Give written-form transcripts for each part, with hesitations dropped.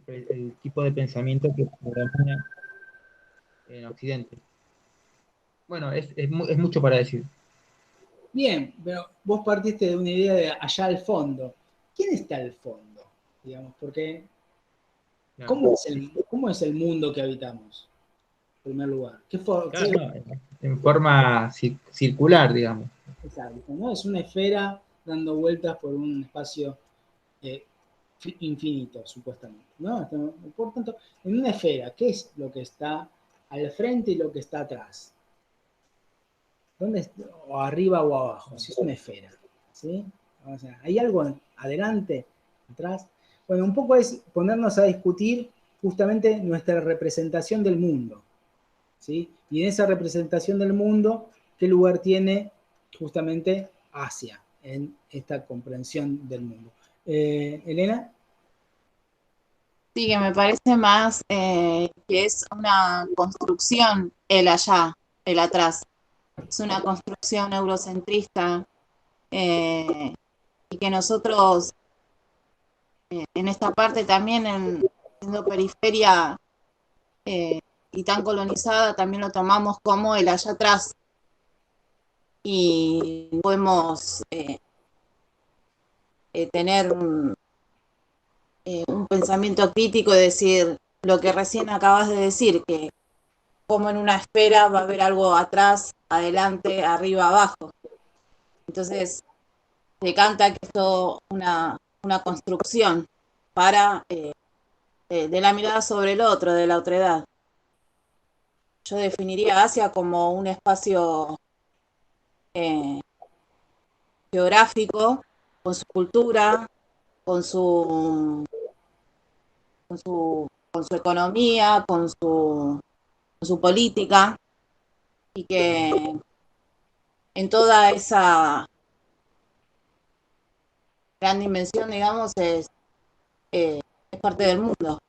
el tipo de pensamiento que predomina en Occidente. Bueno, es mucho para decir. Bien, pero vos partiste de una idea de allá al fondo. ¿Quién está al fondo? Digamos, porque Claro, ¿cómo es el mundo que habitamos? En primer lugar. claro, no, en forma circular, digamos. Exacto, ¿no? Es una esfera dando vueltas por un espacio eh, infinito, supuestamente, ¿no? Por tanto, en una esfera, ¿qué es lo que está al frente y lo que está atrás? ¿Dónde está? O arriba o abajo, si es una esfera, ¿sí? O sea, ¿hay algo adelante, atrás? Bueno, un poco es ponernos a discutir justamente nuestra representación del mundo, ¿sí? Y en esa representación del mundo, ¿qué lugar tiene justamente Asia en esta comprensión del mundo? Elena. Sí, que me parece más que es una construcción el allá, el atrás. Es una construcción eurocentrista y que nosotros en esta parte también, siendo periferia y tan colonizada, también lo tomamos como el allá atrás y podemos tener un pensamiento crítico y decir lo que recién acabas de decir, que como en una esfera va a haber algo atrás, adelante, arriba, abajo. Entonces, se canta que es todo una construcción para de la mirada sobre el otro, de la otredad. Yo definiría Asia como un espacio eh, geográfico, con su cultura, con su, con su economía, con su política, y que en toda esa gran dimensión, digamos, es parte del mundo.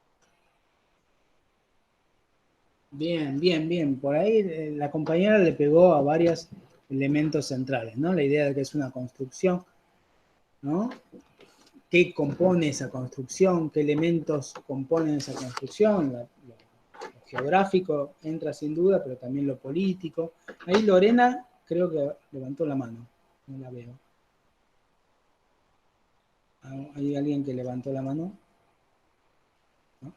Bien, bien, bien. Por ahí la compañera le pegó a varios elementos centrales, ¿no? La idea de que es una construcción, ¿no? ¿Qué compone esa construcción? ¿Qué elementos componen esa construcción? Lo geográfico entra sin duda, pero también lo político. Ahí Lorena creo que levantó la mano, no la veo. ¿Hay alguien que levantó la mano? ¿No?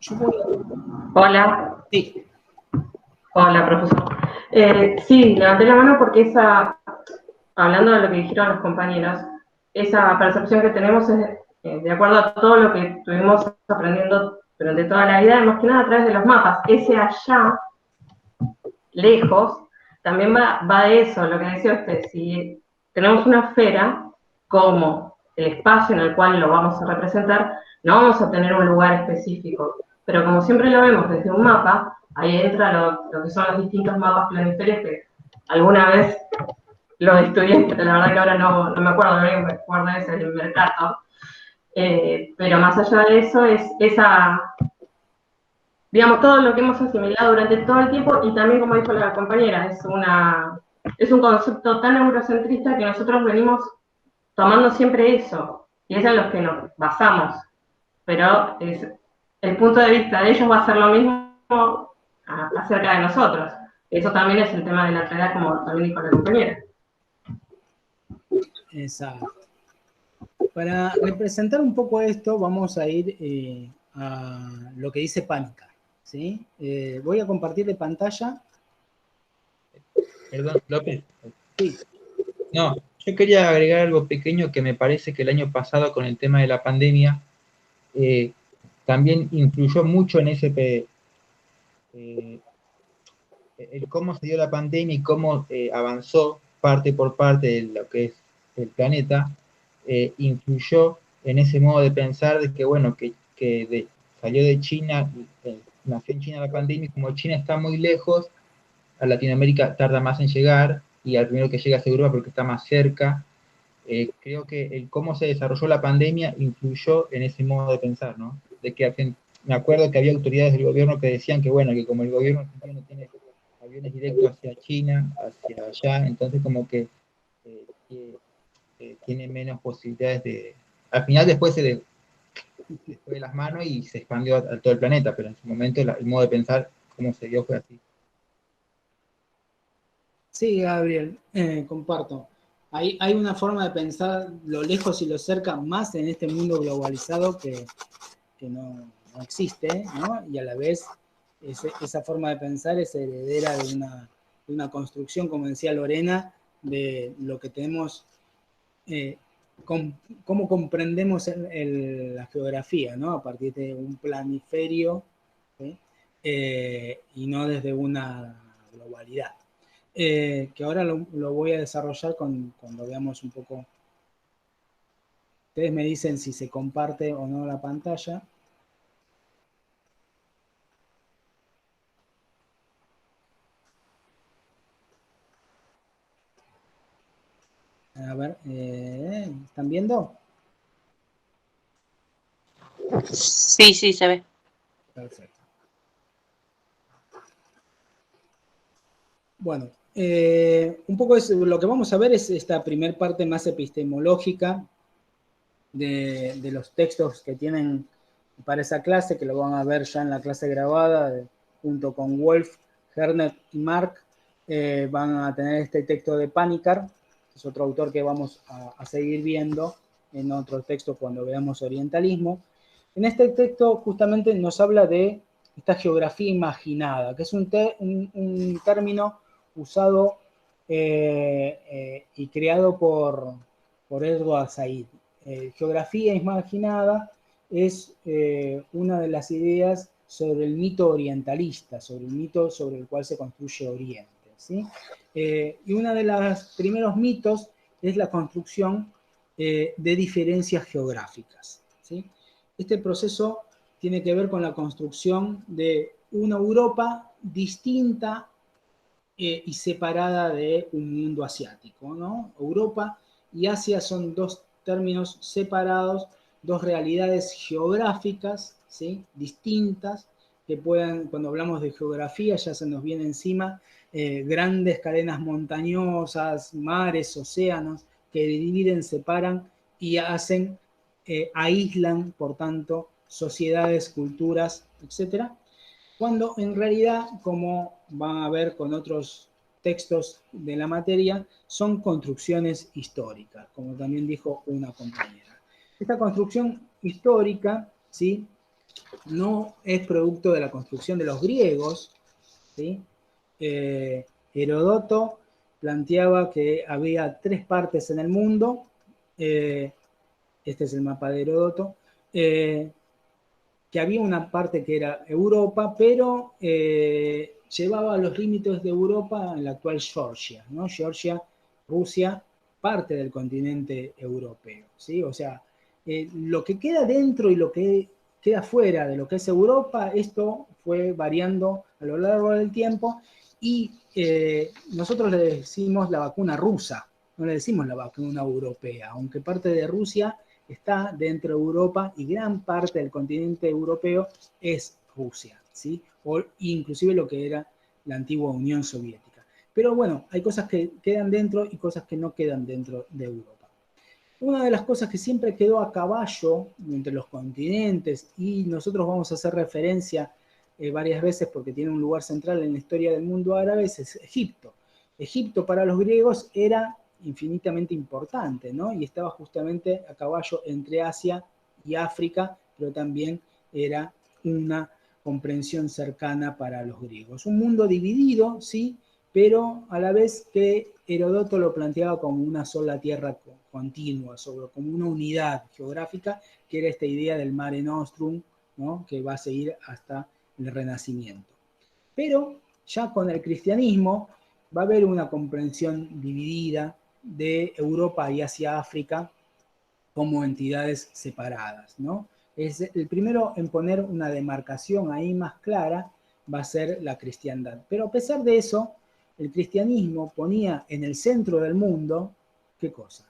Yo voy a... Hola. Sí. Hola, profesor. Sí, levanté la mano porque hablando de lo que dijeron los compañeros, esa percepción que tenemos es de acuerdo a todo lo que estuvimos aprendiendo durante toda la vida, más que nada a través de los mapas. Ese allá, lejos, también va de eso, lo que decía usted. Si tenemos una esfera como el espacio en el cual lo vamos a representar, no vamos a tener un lugar específico. Pero como siempre lo vemos desde un mapa, ahí entra lo que son los distintos mapas planetarios que alguna vez los estudié, pero la verdad que ahora no me acuerdo, lo único que recuerdo es el mercado. Pero más allá de eso es digamos, todo lo que hemos asimilado durante todo el tiempo y también, como dijo la compañera, es un concepto tan eurocentrista que nosotros venimos tomando siempre eso y es en lo que nos basamos. Pero el punto de vista de ellos va a ser lo mismo acerca de nosotros. Eso también es el tema de la realidad, como también dijo la compañera. Exacto. Para representar un poco esto, vamos a ir a lo que dice Pánica, ¿sí? Voy a compartirle pantalla. Perdón, López. Sí. No, yo quería agregar algo pequeño que me parece que el año pasado con el tema de la pandemia también influyó mucho en el cómo se dio la pandemia y cómo avanzó parte por parte de lo que es el planeta, influyó en ese modo de pensar de que, bueno, salió de China, nació en China la pandemia, y como China está muy lejos, a Latinoamérica tarda más en llegar, y al primero que llega es Europa porque está más cerca. Creo que el cómo se desarrolló la pandemia influyó en ese modo de pensar, ¿no? De que me acuerdo que había autoridades del gobierno que decían que, bueno, que como el gobierno argentino tiene aviones directos hacia China, hacia allá, entonces como que tiene menos posibilidades de... Al final después se le fue de las manos y se expandió a todo el planeta, pero en su momento el modo de pensar, como se dio, fue así. Sí, Gabriel, comparto. Hay una forma de pensar lo lejos y lo cerca más en este mundo globalizado que no existe, ¿no? Y a la vez esa forma de pensar es heredera de una construcción, como decía Lorena, de lo que tenemos, cómo comprendemos la geografía, ¿no? A partir de un planiferio, ¿sí? Y no desde una globalidad. Que ahora lo voy a desarrollar cuando veamos un poco. Ustedes me dicen si se comparte o no la pantalla. A ver, ¿están viendo? Sí, sí, se ve. Perfecto. Bueno, un poco lo que vamos a ver es esta primer parte más epistemológica de los textos que tienen para esa clase, que lo van a ver ya en la clase grabada, junto con Wolf, Hernet y Mark. Van a tener este texto de Panikkar, que es otro autor que vamos a seguir viendo en otro texto cuando veamos orientalismo. En este texto justamente nos habla de esta geografía imaginada, que es un término usado y creado por Edward Said. Geografía imaginada es una de las ideas sobre el mito orientalista, sobre el mito sobre el cual se construye Oriente, ¿sí? Y uno de los primeros mitos es la construcción de diferencias geográficas, ¿sí? Este proceso tiene que ver con la construcción de una Europa distinta y separada de un mundo asiático, ¿no? Europa y Asia son dos términos separados, dos realidades geográficas, ¿sí? Distintas, que puedan, cuando hablamos de geografía, ya se nos viene encima grandes cadenas montañosas, mares, océanos, que dividen, separan y hacen, aíslan, por tanto, sociedades, culturas, etcétera, cuando en realidad, como van a ver con otros textos de la materia, son construcciones históricas, como también dijo una compañera. Esta construcción histórica, ¿sí?, no es producto de la construcción de los griegos, ¿sí? Herodoto planteaba que había tres partes en el mundo, este es el mapa de Herodoto, que había una parte que era Europa, pero llevaba a los límites de Europa en la actual Georgia, ¿no? Georgia, Rusia, parte del continente europeo, ¿sí? O sea, lo que queda dentro y lo que queda fuera de lo que es Europa, esto fue variando a lo largo del tiempo y nosotros le decimos la vacuna rusa, no le decimos la vacuna europea, aunque parte de Rusia está dentro de Europa y gran parte del continente europeo es Rusia, ¿sí? O inclusive lo que era la antigua Unión Soviética. Pero bueno, hay cosas que quedan dentro y cosas que no quedan dentro de Europa. Una de las cosas que siempre quedó a caballo entre los continentes, y nosotros vamos a hacer referencia varias veces porque tiene un lugar central en la historia del mundo árabe, es Egipto. Egipto para los griegos era infinitamente importante, ¿no? Y estaba justamente a caballo entre Asia y África, pero también era una comprensión cercana para los griegos. Un mundo dividido, sí, pero a la vez que Herodoto lo planteaba como una sola tierra continua, como una unidad geográfica, que era esta idea del Mare Nostrum, ¿no?, que va a seguir hasta el Renacimiento. Pero ya con el cristianismo va a haber una comprensión dividida de Europa y hacia África como entidades separadas, ¿no? Es el primero en poner una demarcación ahí más clara va a ser la cristiandad. Pero a pesar de eso, el cristianismo ponía en el centro del mundo, ¿qué cosa?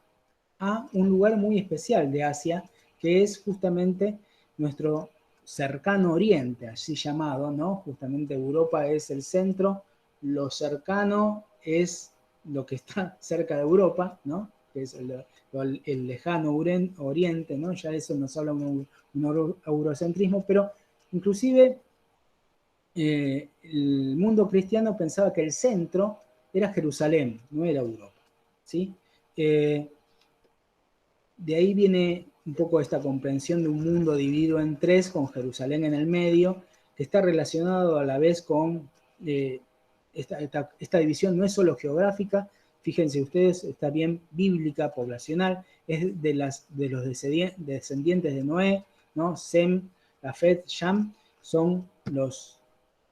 A un lugar muy especial de Asia, que es justamente nuestro cercano oriente, así llamado, ¿no? Justamente Europa es el centro, lo cercano es lo que está cerca de Europa, ¿no? que es el lejano oriente, ¿no? Ya eso nos habla un eurocentrismo, pero inclusive el mundo cristiano pensaba que el centro era Jerusalén, no era Europa, ¿sí? De ahí viene un poco esta comprensión de un mundo dividido en tres, con Jerusalén en el medio, que está relacionado a la vez con esta división. No es solo geográfica, fíjense ustedes, está bien bíblica, poblacional, es de los descendientes de Noé, ¿no? Sem, Jafet, Sham, son los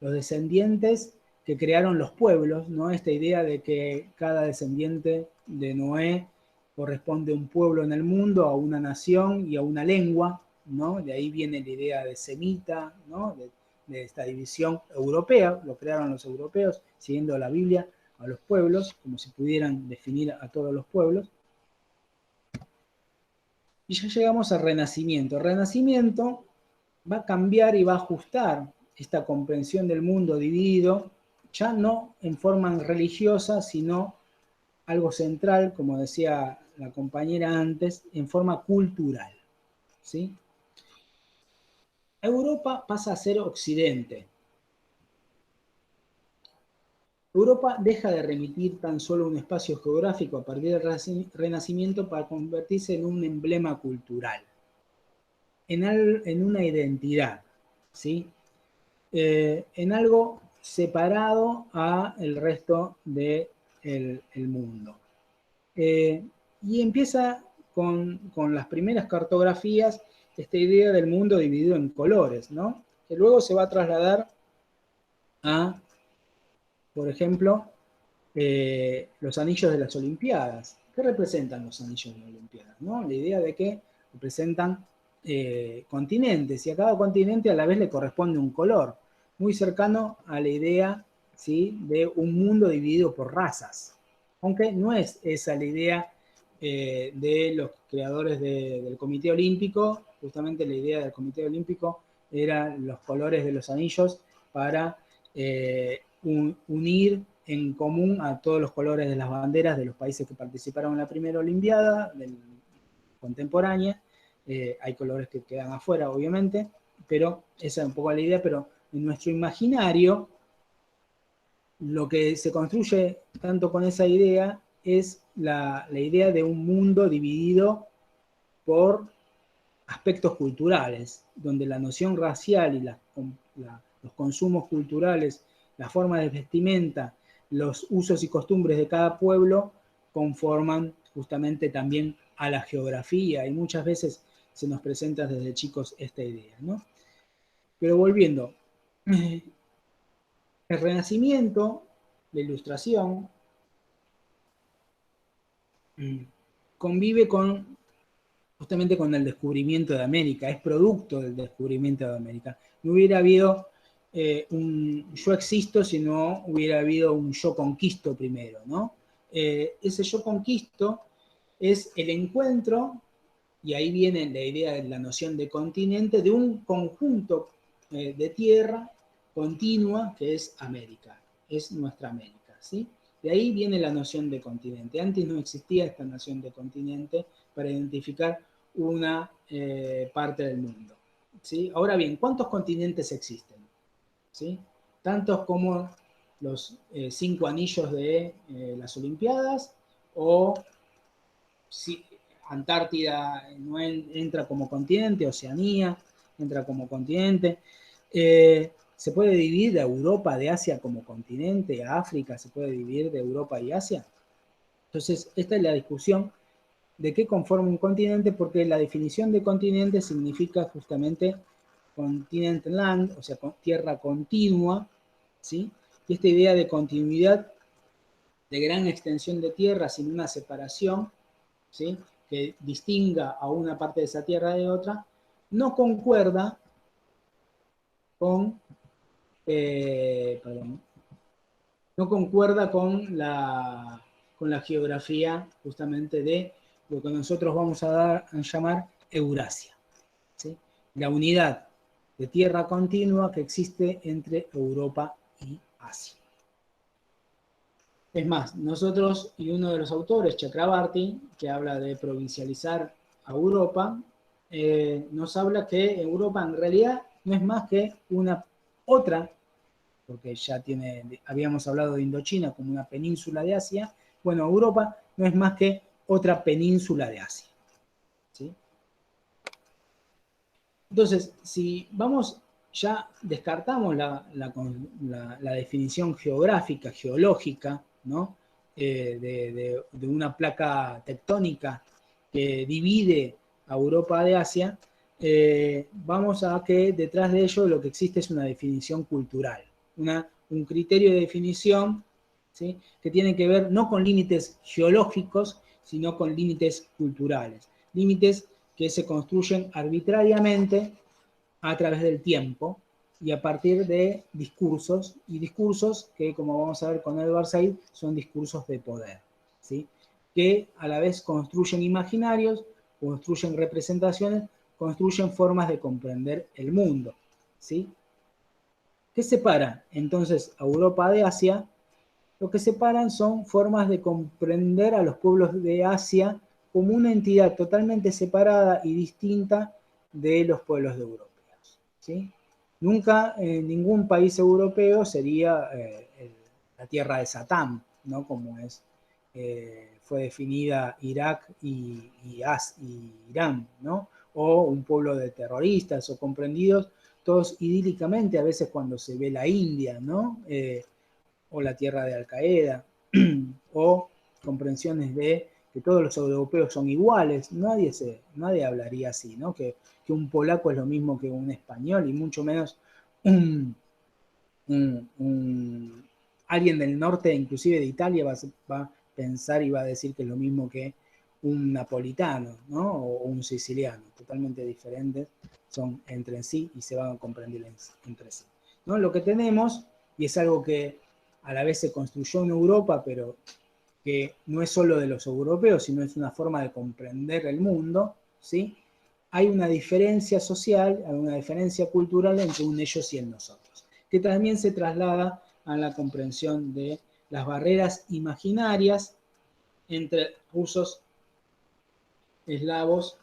descendientes que crearon los pueblos, ¿no? Esta idea de que cada descendiente de Noé corresponde a un pueblo en el mundo, a una nación y a una lengua, ¿no? De ahí viene la idea de semita, ¿no? De esta división europea, lo crearon los europeos, siguiendo la Biblia, a los pueblos, como si pudieran definir a todos los pueblos. Y ya llegamos al Renacimiento. El Renacimiento va a cambiar y va a ajustar esta comprensión del mundo dividido, ya no en forma religiosa, sino algo central, como decía la compañera antes, en forma cultural, ¿sí? Europa pasa a ser Occidente. Europa deja de remitir tan solo un espacio geográfico a partir del Renacimiento para convertirse en un emblema cultural, en una identidad, ¿sí? En algo separado al resto del mundo. Y empieza con las primeras cartografías esta idea del mundo dividido en colores, ¿no? Que luego se va a trasladar a, por ejemplo, los anillos de las Olimpiadas. ¿Qué representan los anillos de las Olimpiadas? ¿No? La idea de que representan continentes, y a cada continente a la vez le corresponde un color, muy cercano a la idea, ¿sí?, de un mundo dividido por razas. Aunque no es esa la idea de los creadores del Comité Olímpico. Justamente la idea del Comité Olímpico eran los colores de los anillos para unir en común a todos los colores de las banderas de los países que participaron en la primera Olimpiada contemporánea. Hay colores que quedan afuera, obviamente, pero esa es un poco la idea. Pero en nuestro imaginario, lo que se construye tanto con esa idea es la idea de un mundo dividido por aspectos culturales, donde la noción racial y los consumos culturales, la forma de vestimenta, los usos y costumbres de cada pueblo conforman justamente también a la geografía, y muchas veces se nos presenta desde chicos esta idea, ¿no? Pero volviendo, el Renacimiento, la Ilustración, convive justamente con el descubrimiento de América, es producto del descubrimiento de América. No hubiera habido un yo existo si no hubiera habido un yo conquisto primero, ¿no? Ese yo conquisto es el encuentro, y ahí viene la idea de la noción de continente, de un conjunto de tierra continua que es América, es nuestra América, ¿sí? De ahí viene la noción de continente. Antes no existía esta noción de continente para identificar una parte del mundo, ¿sí? Ahora bien, ¿cuántos continentes existen? ¿Sí? Tantos como los 5 anillos de las Olimpiadas, o si Antártida no entra como continente, Oceanía entra como continente. ¿Se puede dividir de Europa, de Asia como continente? ¿África se puede dividir de Europa y Asia? Entonces, esta es la discusión de qué conforma un continente, porque la definición de continente significa justamente continent land, o sea, tierra continua, ¿sí? Y esta idea de continuidad, de gran extensión de tierra sin una separación, ¿sí?, que distinga a una parte de esa tierra de otra, no concuerda con, no concuerda con la geografía justamente de lo que nosotros vamos a llamar Eurasia, ¿sí? La unidad de tierra continua que existe entre Europa y Asia. Es más, nosotros y uno de los autores, Chakrabarty, que habla de provincializar a Europa, nos habla que Europa en realidad no es más que una otra, porque ya habíamos hablado de Indochina como una península de Asia. Bueno, Europa no es más que otra península de Asia, ¿sí? Entonces, si vamos, ya descartamos la definición geográfica, geológica, ¿no? De una placa tectónica que divide a Europa de Asia, vamos a que detrás de ello lo que existe es una definición cultural, un criterio de definición, ¿sí? Que tiene que ver no con límites geológicos, sino con límites culturales. Límites que se construyen arbitrariamente a través del tiempo y a partir de discursos, y discursos que, como vamos a ver con Edward Said, son discursos de poder, ¿sí? Que a la vez construyen imaginarios, construyen representaciones, construyen formas de comprender el mundo, ¿sí? ¿Qué separa entonces a Europa de Asia? Lo que separan son formas de comprender a los pueblos de Asia como una entidad totalmente separada y distinta de los pueblos europeos, ¿sí? Nunca ningún país europeo sería la tierra de Satán, ¿no? Como fue definida Irak y Irán, ¿no? O un pueblo de terroristas o comprendidos todos idílicamente, a veces cuando se ve la India, ¿no? O la tierra de Al Qaeda, o comprensiones de que todos los europeos son iguales. Nadie hablaría así, ¿no? Que un polaco es lo mismo que un español, y mucho menos alguien del norte, inclusive de Italia, va a pensar y va a decir que es lo mismo que un napolitano, ¿no? O un siciliano, totalmente diferentes son entre sí y se van a comprender entre sí, ¿no? Lo que tenemos, y es algo que a la vez se construyó en Europa, pero que no es solo de los europeos, sino es una forma de comprender el mundo, ¿sí? Hay una diferencia social, hay una diferencia cultural entre un ellos y el nosotros, que también se traslada a la comprensión de las barreras imaginarias entre rusos, eslavos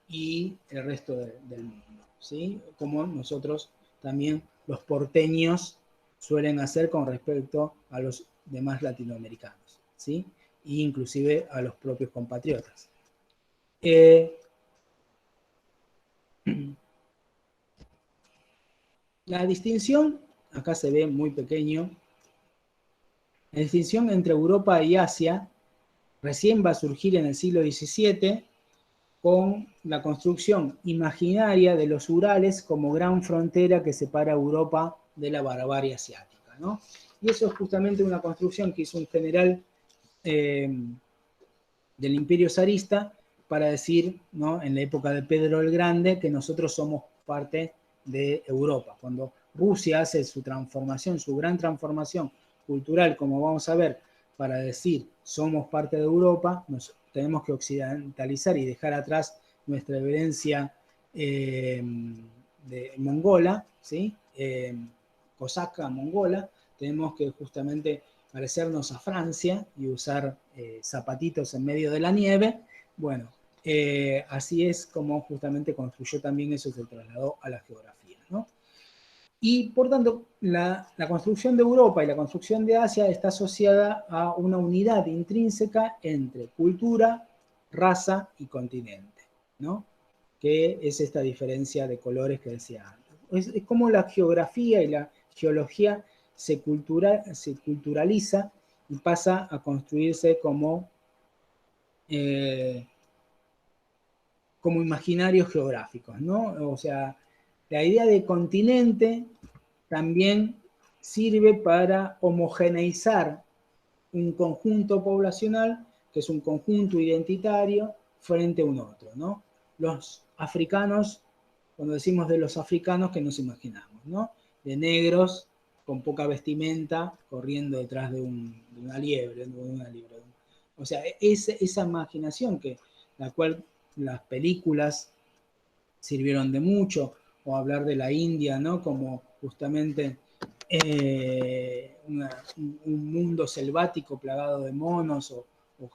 y el resto del mundo, ¿sí? Como nosotros también los porteños suelen hacer con respecto a los demás latinoamericanos, ¿sí? E inclusive a los propios compatriotas. La distinción, acá se ve muy pequeño, la distinción entre Europa y Asia recién va a surgir en el siglo XVII con la construcción imaginaria de los Urales como gran frontera que separa Europa de la barbarie asiática, ¿no? Y eso es justamente una construcción que hizo un general del Imperio zarista para decir, ¿no? En la época de Pedro el Grande, que nosotros somos parte de Europa. Cuando Rusia hace su transformación, su gran transformación cultural, como vamos a ver, para decir somos parte de Europa, nos tenemos que occidentalizar y dejar atrás nuestra herencia de mongola, ¿sí? Cosaca, mongola, tenemos que justamente parecernos a Francia y usar zapatitos en medio de la nieve. Bueno, así es como justamente construyó también eso, se trasladó a la geografía, ¿no? Y por tanto, la construcción de Europa y la construcción de Asia está asociada a una unidad intrínseca entre cultura, raza y continente, ¿no? Que es esta diferencia de colores que decía antes. Es como la geografía y la geología se culturaliza y pasa a construirse como imaginarios geográficos, ¿no? O sea, la idea de continente también sirve para homogeneizar un conjunto poblacional, que es un conjunto identitario, frente a un otro, ¿no? Los africanos, cuando decimos de los africanos, ¿qué nos imaginamos, no? De negros con poca vestimenta, corriendo detrás de una liebre, de una liebre. O sea, esa imaginación la cual las películas sirvieron de mucho, o hablar de la India, ¿no? Como justamente un mundo selvático plagado de monos o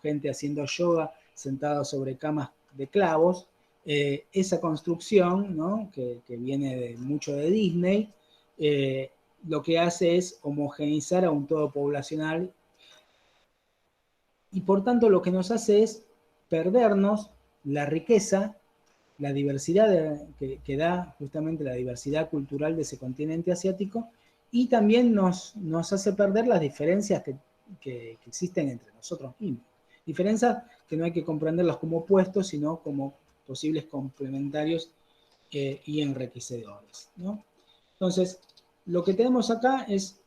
gente haciendo yoga sentados sobre camas de clavos. Esa construcción, ¿no? que viene mucho de Disney, lo que hace es homogeneizar a un todo poblacional y por tanto lo que nos hace es perdernos la riqueza, la diversidad que da justamente la diversidad cultural de ese continente asiático, y también nos hace perder las diferencias que existen entre nosotros mismos. Diferencias que no hay que comprenderlas como opuestos, sino como posibles complementarios y enriquecedores, ¿no? Entonces, lo que tenemos acá es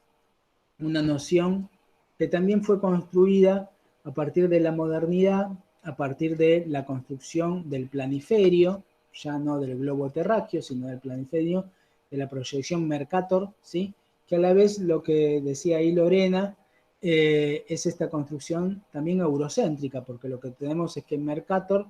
una noción que también fue construida a partir de la modernidad, a partir de la construcción del planiferio, ya no del globo terráqueo, sino del planiferio, de la proyección Mercator, ¿sí? Que a la vez lo que decía ahí Lorena, es esta construcción también eurocéntrica, porque lo que tenemos es que Mercator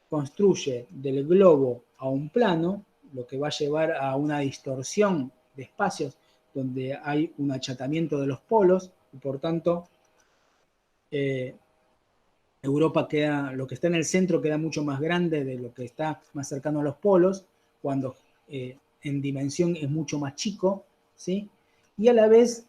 construye del globo a un plano, lo que va a llevar a una distorsión de espacios donde hay un achatamiento de los polos y por tanto Europa queda, lo que está en el centro queda mucho más grande de lo que está más cercano a los polos, cuando en dimensión es mucho más chico, ¿sí? Y a la vez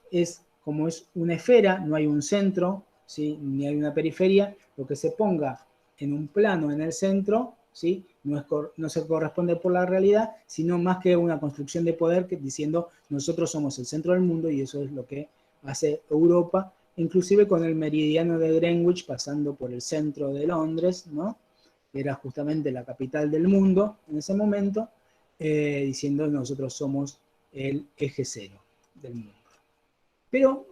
como es una esfera, no hay un centro, ¿sí? Ni hay una periferia, lo que se ponga en un plano en el centro, ¿sí? No se corresponde por la realidad, sino más que una construcción de poder diciendo nosotros somos el centro del mundo y eso es lo que hace Europa, inclusive con el meridiano de Greenwich pasando por el centro de Londres, ¿no? Que era justamente la capital del mundo en ese momento, diciendo nosotros somos el eje cero del mundo. Pero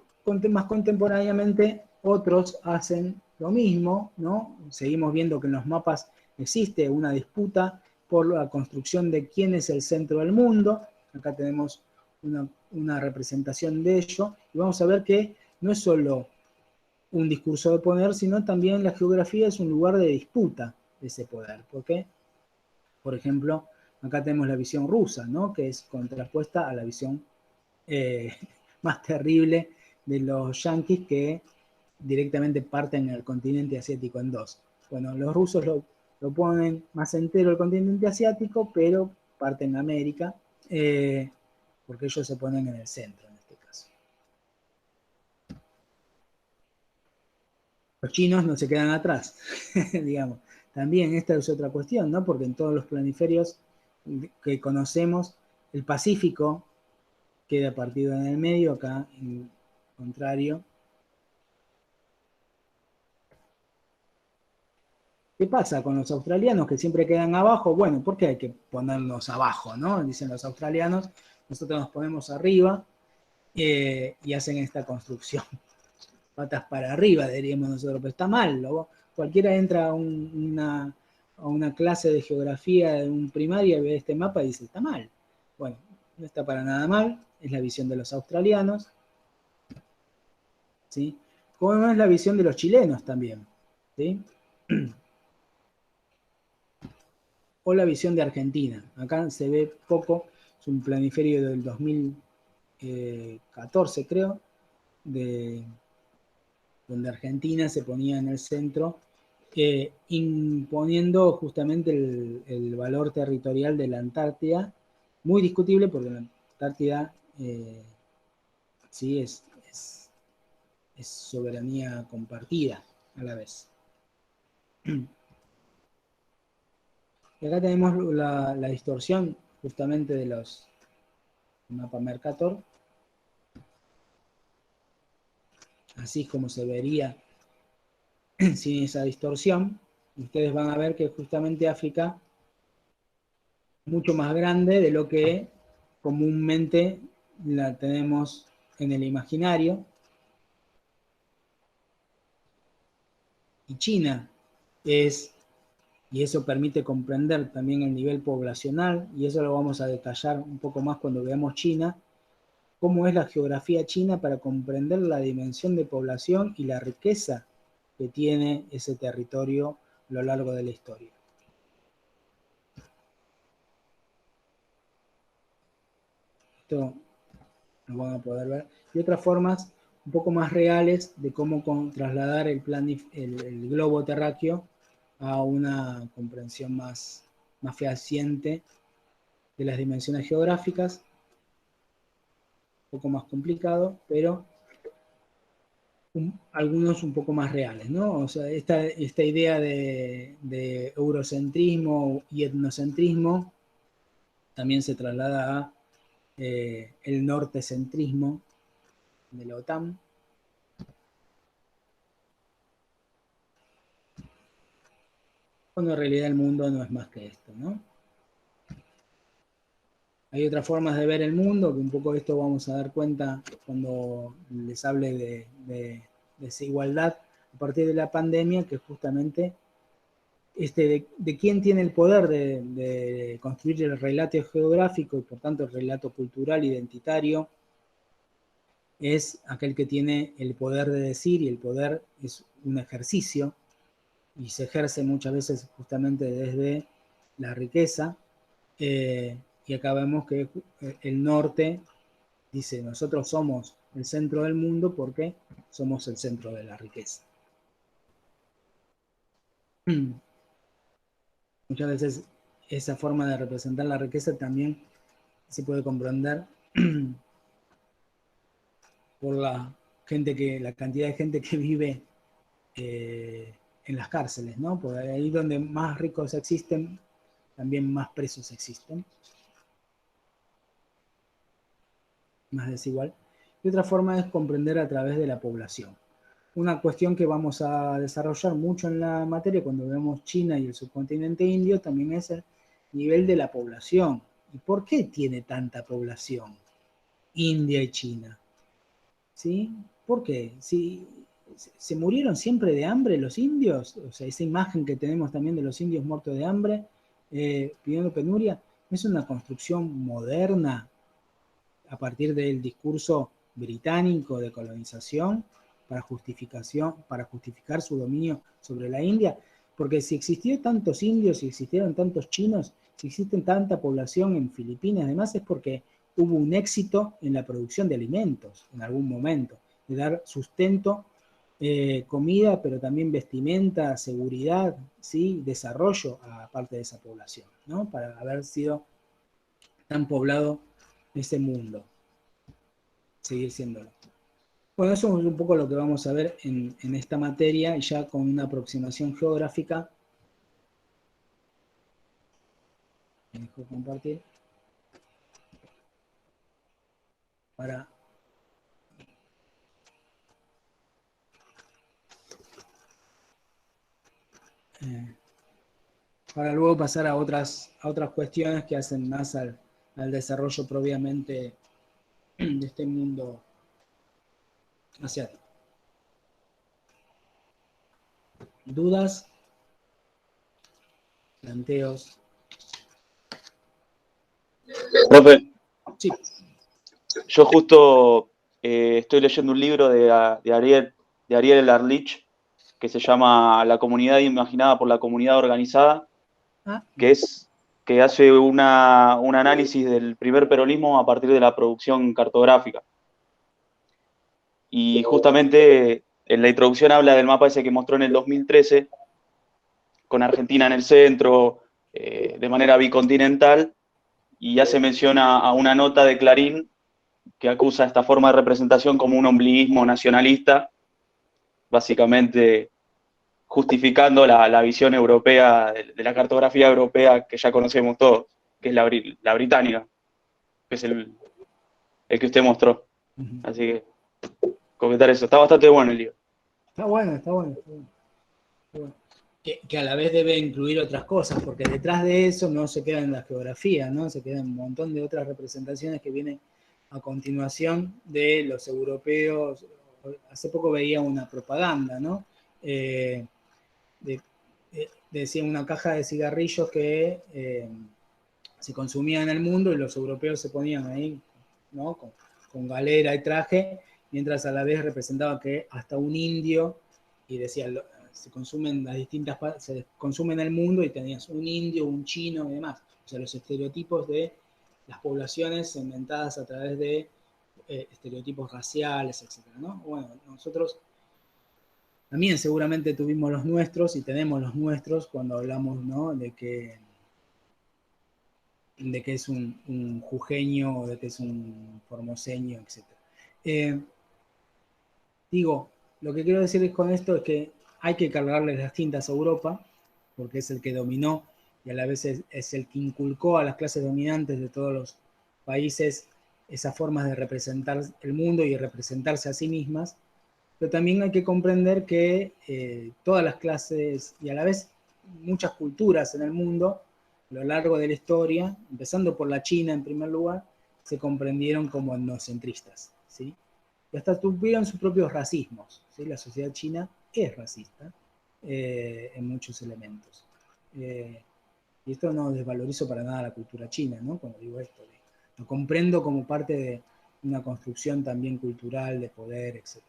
más contemporáneamente otros hacen lo mismo, ¿no? Seguimos viendo que en los mapas existe una disputa por la construcción de quién es el centro del mundo. Acá tenemos una representación de ello y vamos a ver que no es solo un discurso de poder, sino también la geografía es un lugar de disputa de ese poder. ¿Por qué? Por ejemplo, acá tenemos la visión rusa, ¿no? Que es contrapuesta a la visión más terrible de los yanquis, que directamente parten el continente asiático en dos. Bueno, los rusos lo ponen más entero el continente asiático, pero parten América, porque ellos se ponen en el centro en este caso. Los chinos no se quedan atrás, digamos. También esta es otra cuestión, ¿no? Porque en todos los planiferios que conocemos, el Pacífico queda partido en el medio, acá en contrario. ¿Qué pasa con los australianos que siempre quedan abajo? Bueno, ¿por qué hay que ponernos abajo, no? Dicen los australianos, nosotros nos ponemos arriba y hacen esta construcción. Patas para arriba, diríamos nosotros, pero está mal. Cualquiera entra a una clase de geografía de un primaria y ve este mapa y dice, está mal. Bueno, no está para nada mal, es la visión de los australianos, ¿sí? Como es la visión de los chilenos también, ¿sí? O la visión de Argentina. Acá se ve poco, es un planiferio del 2014, creo, donde Argentina se ponía en el centro, imponiendo justamente el valor territorial de la Antártida, muy discutible porque la Antártida sí es soberanía compartida a la vez. Y acá tenemos la distorsión justamente de los mapa Mercator. Así es como se vería sin esa distorsión. Ustedes van a ver que justamente África es mucho más grande de lo que comúnmente la tenemos en el imaginario. Y China es, y eso permite comprender también el nivel poblacional, y eso lo vamos a detallar un poco más cuando veamos China, cómo es la geografía china para comprender la dimensión de población y la riqueza que tiene ese territorio a lo largo de la historia. Esto lo van a poder ver. Y otras formas un poco más reales de cómo trasladar el globo terráqueo a una comprensión más fehaciente de las dimensiones geográficas, un poco más complicado, pero algunos un poco más reales, ¿no? O sea, esta idea de eurocentrismo y etnocentrismo también se traslada a el nortecentrismo de la OTAN. Cuando en realidad el mundo no es más que esto, ¿no? Hay otras formas de ver el mundo, que un poco esto vamos a dar cuenta cuando les hable de desigualdad a partir de la pandemia, que justamente de quién tiene el poder de construir el relato geográfico y por tanto el relato cultural identitario, es aquel que tiene el poder de decir, y el poder es un ejercicio y se ejerce muchas veces justamente desde la riqueza. Y acá vemos que el norte dice, nosotros somos el centro del mundo porque somos el centro de la riqueza. Muchas veces esa forma de representar la riqueza también se puede comprender por la cantidad de gente que vive en las cárceles, ¿no? Porque ahí donde más ricos existen, también más presos existen. Más desigual. Y otra forma es comprender a través de la población. Una cuestión que vamos a desarrollar mucho en la materia cuando vemos China y el subcontinente indio también es el nivel de la población. ¿Y por qué tiene tanta población India y China? ¿Sí? ¿Por qué? ¿Sí? ¿Se murieron siempre de hambre los indios? O sea, esa imagen que tenemos también de los indios muertos de hambre, pidiendo penuria, es una construcción moderna a partir del discurso británico de colonización para justificar su dominio sobre la India, porque si existieron tantos indios, si existieron tantos chinos, si existe tanta población en Filipinas, además es porque hubo un éxito en la producción de alimentos en algún momento, de dar sustento, comida, pero también vestimenta, seguridad, ¿sí? Desarrollo a parte de esa población, ¿no? Para haber sido tan poblado ese mundo, seguir siéndolo. Bueno, eso es un poco lo que vamos a ver en esta materia, y ya con una aproximación geográfica. Me dejo compartir para luego pasar a otras cuestiones que hacen más al desarrollo propiamente de este mundo asiático. ¿Dudas? ¿Planteos? Profe, Sí. yo justo estoy leyendo un libro de Ariel Arlich que se llama La comunidad imaginada por la comunidad organizada, que hace un análisis del primer peronismo a partir de la producción cartográfica. Y justamente en la introducción habla del mapa ese que mostró en el 2013, con Argentina en el centro, de manera bicontinental, y hace mención a una nota de Clarín que acusa esta forma de representación como un ombliguismo nacionalista, básicamente justificando la visión europea, de la cartografía europea que ya conocemos todos, que es la británica, que es el que usted mostró. Así que, comentar eso. Está bastante bueno el libro. Está bueno. Que a la vez debe incluir otras cosas, porque detrás de eso no se queda en la geografía, ¿no? Se quedan un montón de otras representaciones que vienen a continuación de los europeos. Hace poco veía una propaganda, ¿no? Decía una caja de cigarrillos que se consumía en el mundo y los europeos se ponían ahí, ¿no? Con galera y traje, mientras a la vez representaba que hasta un indio, y decía, se consumen se consume en el mundo, y tenías un indio, un chino y demás. O sea, los estereotipos de las poblaciones segmentadas a través de estereotipos raciales, etcétera, ¿no? Bueno, nosotros también seguramente tuvimos los nuestros y tenemos los nuestros cuando hablamos, ¿no? de que es un jujeño o de que es un formoseño, etc. Digo, lo que quiero decir con esto es que hay que cargarle las tintas a Europa, porque es el que dominó y a la vez es el que inculcó a las clases dominantes de todos los países esas formas de representar el mundo y representarse a sí mismas, pero también hay que comprender que todas las clases y a la vez muchas culturas en el mundo, a lo largo de la historia, empezando por la China en primer lugar, se comprendieron como etnocentristas, ¿sí? Y hasta tuvieron sus propios racismos, ¿sí? La sociedad china es racista en muchos elementos. Y esto no desvalorizo para nada la cultura china, ¿no? Cuando digo esto, lo comprendo como parte de una construcción también cultural, de poder, etc.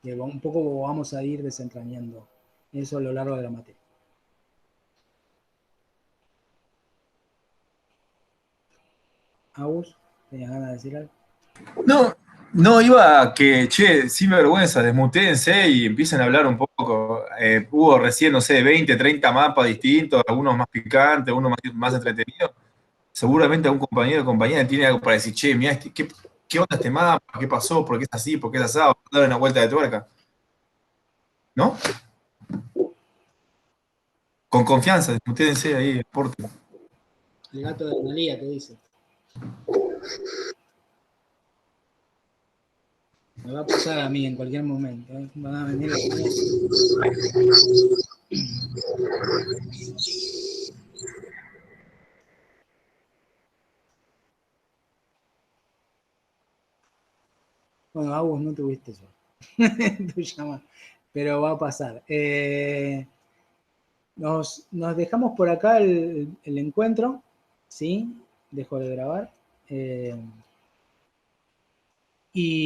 Que un poco vamos a ir desentrañando eso a lo largo de la materia. Agus, ¿tenías ganas de decir algo? No, iba a que, che, sin vergüenza, desmutéense y empiecen a hablar un poco. Hubo recién, no sé, 20, 30 mapas distintos, algunos más picantes, algunos más entretenidos. Seguramente algún compañero o compañera tiene algo para decir, che, mirá, ¿qué onda este mapa? ¿Qué pasó? ¿Por qué es así? ¿Por qué es asado? Dar una vuelta de tuerca. ¿No? Con confianza, desmutéense ahí, aporten. El gato de Analía, ¿qué dice? Me va a pasar a mí en cualquier momento. Van a venir Bueno, Agus, no tuviste eso. Tu llamada. Pero va a pasar. Nos dejamos por acá el encuentro. ¿Sí? Dejo de grabar. Y